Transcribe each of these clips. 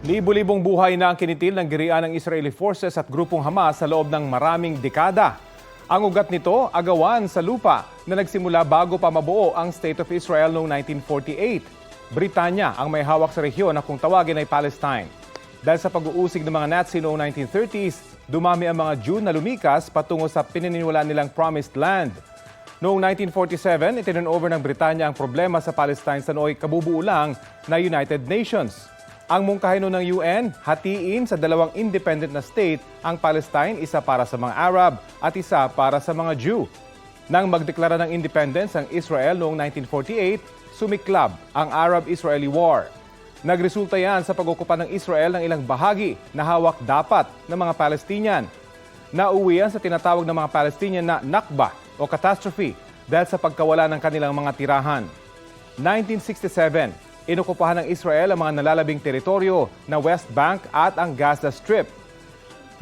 Libo-libong buhay na ang kinitil ng girian ng Israeli forces at grupong Hamas sa loob ng maraming dekada. Ang ugat nito, agawan sa lupa na nagsimula bago pa mabuo ang State of Israel noong 1948. Britanya ang may hawak sa rehiyon na kung tawagin ay Palestine. Dahil sa pag-uusig ng mga Nazi noong 1930s, dumami ang mga Jew na lumikas patungo sa pinaniniwalaan nilang Promised Land. Noong 1947, itinurnover ng Britanya ang problema sa Palestine sa nooy kabubuo lang na United Nations. Ang mungkahin ng UN, hatiin sa dalawang independent na state ang Palestine, isa para sa mga Arab at isa para sa mga Jew. Nang magdeklara ng independence ang Israel noong 1948, sumiklab ang Arab-Israeli War. Nagresulta yan sa pag-okupa ng Israel ng ilang bahagi na hawak dapat ng mga Palestinian. Nauwi yan sa tinatawag ng mga Palestinian na Nakba o catastrophe dahil sa pagkawala ng kanilang mga tirahan. 1967, inokupahan ng Israel ang mga nalalabing teritoryo na West Bank at ang Gaza Strip.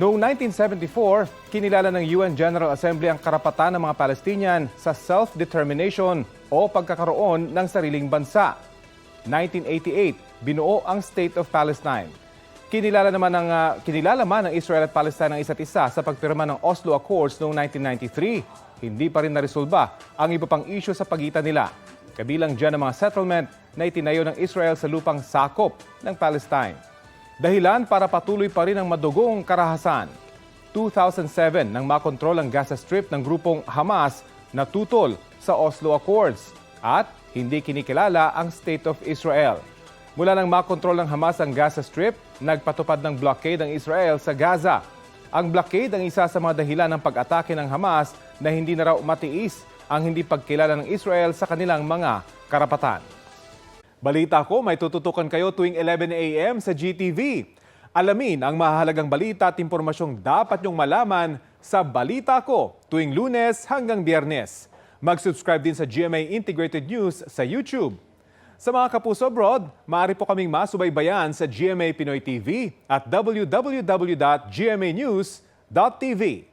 Noong 1974, kinilala ng UN General Assembly ang karapatan ng mga Palestinian sa self-determination o pagkakaroon ng sariling bansa. 1988, binuo ang State of Palestine. Kinilala man ng Israel at Palestine ang isa't isa sa pagpirma ng Oslo Accords noong 1993. Hindi pa rin naresolba ang iba pang issue sa pagitan nila. Kabilang dyan ang mga settlement na itinayo ng Israel sa lupang sakop ng Palestine. Dahilan para patuloy pa rin ang madugong karahasan. 2007 nang makontrol ang Gaza Strip ng grupong Hamas na tutol sa Oslo Accords at hindi kinikilala ang State of Israel. Mula nang makontrol ng Hamas ang Gaza Strip, nagpatupad ng blockade ang Israel sa Gaza. Ang blockade ang isa sa mga dahilan ng pag-atake ng Hamas na hindi na raw matiis ang hindi pagkilala ng Israel sa kanilang mga karapatan. Balita ko, may tututukan kayo tuwing 11 a.m. sa GTV. Alamin ang mahalagang balita at impormasyong dapat nyong malaman sa Balita Ko tuwing Lunes hanggang Biyernes. Mag-subscribe din sa GMA Integrated News sa YouTube. Sa mga kapuso abroad, maaari po kaming masubaybayan sa GMA Pinoy TV at www.gmanews.tv.